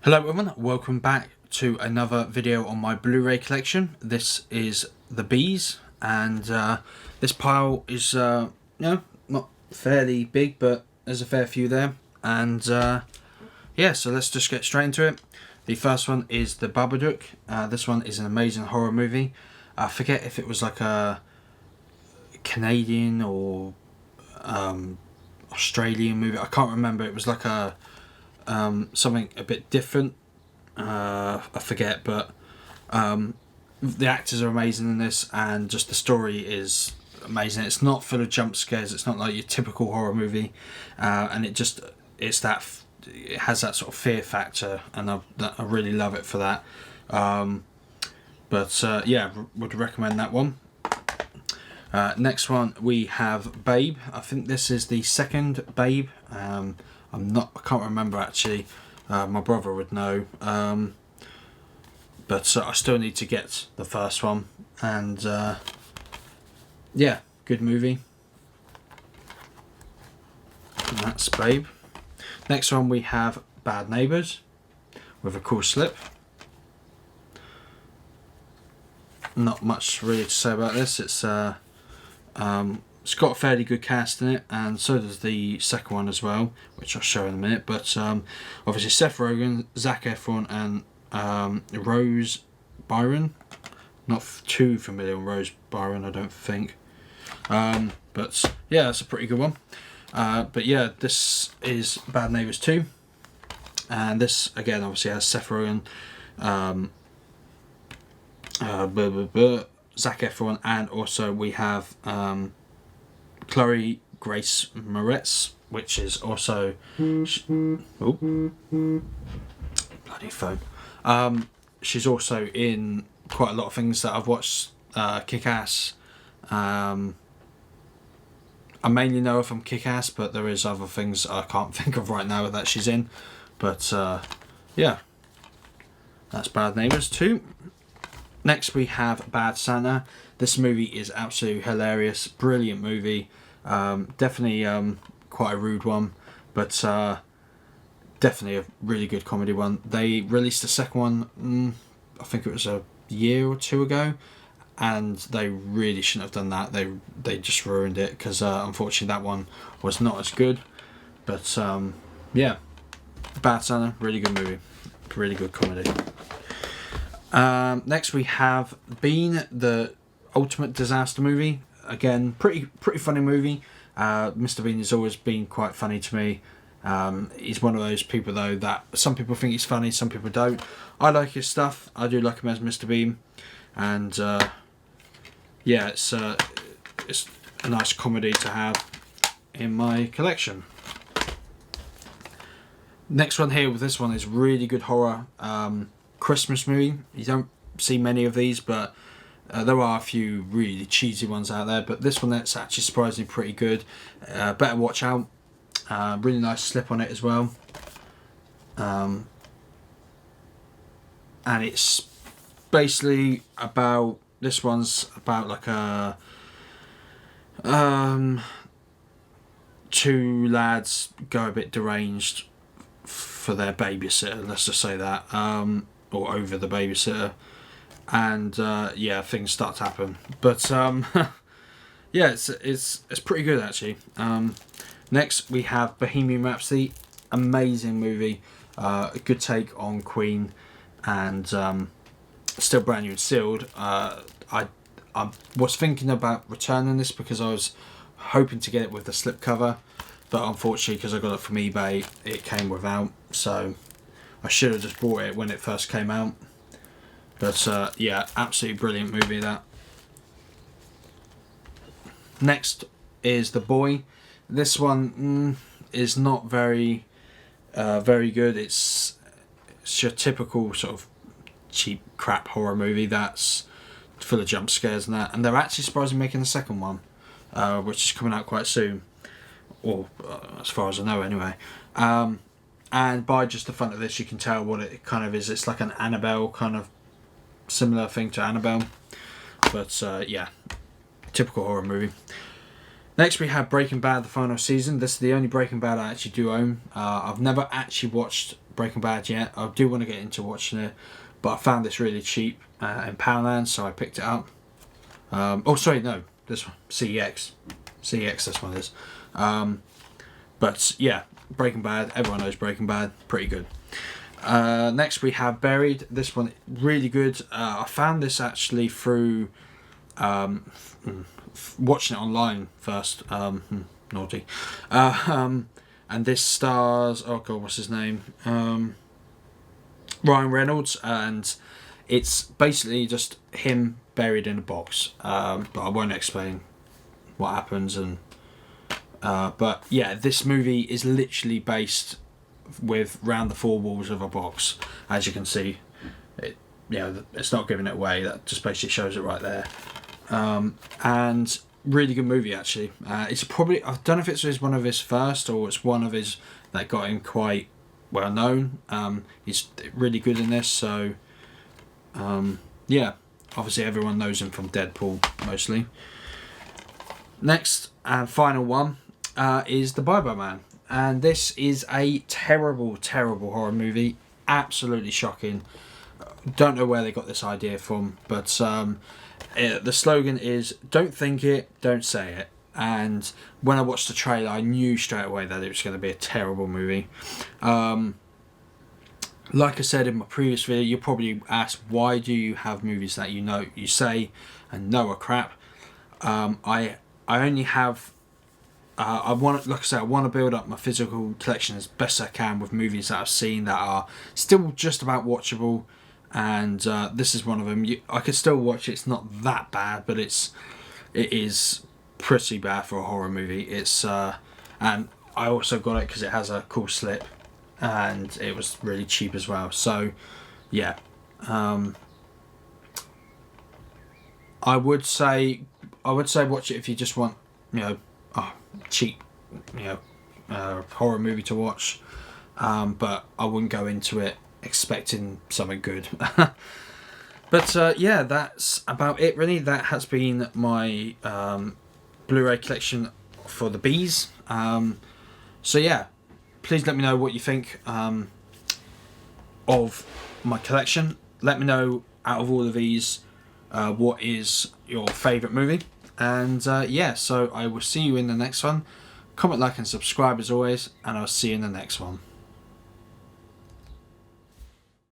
Hello everyone, welcome back to another video on my Blu-ray collection. This is The Bees, and this pile is not fairly big, but there's a fair few there. And yeah, so let's just get straight into it. The first one is the Babadook. This one is an amazing horror movie. I forget if it was like a Canadian or Australian movie. I can't remember. It was like a something a bit different. I forget, but the actors are amazing in this, and just the story is amazing. It's not full of jump scares. It's not like your typical horror movie, and it has that sort of fear factor, and I really love it for that. Yeah, would recommend that one. Next one we have Babe. I think this is the second Babe. I can't remember actually. My brother would know. But I still need to get the first one. And yeah, good movie. And that's Babe. Next one we have Bad Neighbours with a cool slip. Not much really to say about this. It's got a fairly good cast in it, and so does the second one as well, which I'll show in a minute. But obviously Seth Rogen, Zac Efron, and Rose Byron. Not too familiar with Rose Byron, I don't think. But yeah, that's a pretty good one. But yeah, this is Bad Neighbours 2, and this again obviously has Seth Rogen, Zac Efron, and also we have Chloe Grace Moretz, which is also bloody phone. She's also in quite a lot of things that I've watched. Kick-Ass. I mainly know her from Kick-Ass, but there is other things I can't think of right now that she's in. But yeah, that's Bad Neighbours 2. Next we have Bad Santa. This movie is absolutely hilarious, brilliant movie. Definitely quite a rude one, but definitely a really good comedy one. They released the second one, I think it was a year or two ago, and they really shouldn't have done that. They just ruined it, because unfortunately that one was not as good. But yeah, Bad Santa, really good movie, really good comedy. Next we have Bean, the ultimate disaster movie. Again, pretty funny movie. Mr. Bean has always been quite funny to me. He's one of those people though that some people think he's funny, some people don't. I like his stuff. I do like him as Mr. Bean, and yeah, it's a nice comedy to have in my collection. Next one here with this one is really good horror Christmas movie. You don't see many of these, but there are a few really cheesy ones out there, but this one that's actually surprisingly pretty good. Better watch out. Really nice slip on it as well. And it's basically about, this one's about like a two lads go a bit deranged for their babysitter, let's just say that, or over the babysitter, and yeah, things start to happen. But yeah, it's pretty good actually. Next we have Bohemian Rhapsody, amazing movie, a good take on Queen, and still brand new and sealed. I was thinking about returning this because I was hoping to get it with the slipcover, but unfortunately because I got it from eBay it came without, so I should have just bought it when it first came out. But yeah, absolutely brilliant movie that. Next is The Boy. This one is not very good. It's your typical sort of cheap crap horror movie that's full of jump scares and that. And they're actually surprisingly making the second one, which is coming out quite soon, or as far as I know anyway. And by just the front of this you can tell what it kind of is. It's like an Annabelle kind of similar thing to Annabelle, but yeah, typical horror movie. Next we have Breaking Bad, the final season. This is the only Breaking Bad I actually do own. I've never actually watched Breaking Bad yet. I do want to get into watching it, but I found this really cheap in Poundland, so I picked it up. Oh, sorry, no, this one, CEX. CEX, this one is. But yeah, Breaking Bad, everyone knows Breaking Bad, pretty good. Next we have Buried. This one, really good. I found this actually through watching it online first. Naughty. And this stars, oh god, what's his name? Ryan Reynolds, and it's basically just him buried in a box. But I won't explain what happens. And but yeah, this movie is literally based with round the four walls of a box, as you can see. It's not giving it away. That just basically shows it right there. And really good movie actually. It's probably, I don't know if it's one of his first or it's one of his that got him quite well known. He's really good in this, so yeah, obviously everyone knows him from Deadpool mostly. Next and final one is The Bye-Bye Man, and this is a terrible horror movie, absolutely shocking. Don't know where they got this idea from, but the slogan is "Don't think it, don't say it." And when I watched the trailer, I knew straight away that it was going to be a terrible movie. Like I said in my previous video, you probably asked, why do you have movies that you say and know are crap? I only have. I want to build up my physical collection as best I can with movies that I've seen that are still just about watchable. And this is one of them. I could still watch it. It's not that bad, but it is pretty bad for a horror movie. It's and I also got it because it has a cool slip, and it was really cheap as well. So yeah, I would say watch it if you just want cheap horror movie to watch. But I wouldn't go into it expecting something good. But yeah, that's about it really. That has been my Blu-ray collection for the bees. So yeah, please let me know what you think of my collection. Let me know, out of all of these, what is your favourite movie. And yeah, so I will see you in the next one. Comment, like and subscribe as always, and I'll see you in the next one.